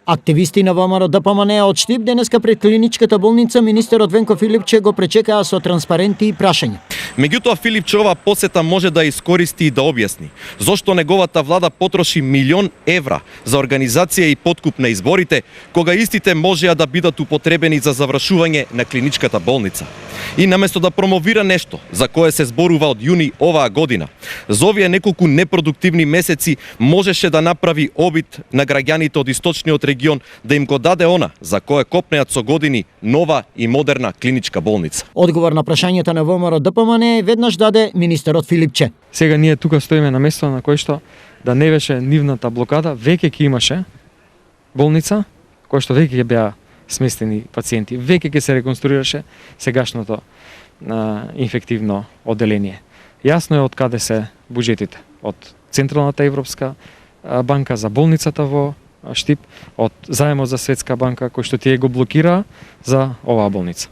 Активисти на ВМРО ДПМН од Штип денеска пред клиничката болница министерот Венко Филипче го пречекаа со транспаренти и прашања. Меѓутоа Филипче ова посета може да искористи и да објасни зошто неговата влада потроши €1.000.000 за организација и подкуп на изборите, кога истите можеа да бидат употребени за завршување на клиничката болница. И наместо да промовира нешто за кое се зборува од јуни оваа година, за овие неколку непродуктивни месеци можеше да направи обид на граѓаните од источниот регион да им го даде она за кое копнеат со години нова и модерна клиничка болница. Одговор на прашањата на ВМРО ДПМН веднаш даде министерот Филипче. Сега ние тука стоиме на место на кое што да не беше нивната блокада, веќе ќе имаше болница, која што веќе ќе беа сместени пациенти, веќе ќе се реконструираше сегашното инфективно оделение. Јасно е од каде се буџетите, од Централната Европска банка за болницата во Штип, од заемот за Светска банка кој што тие го блокира за оваа болница.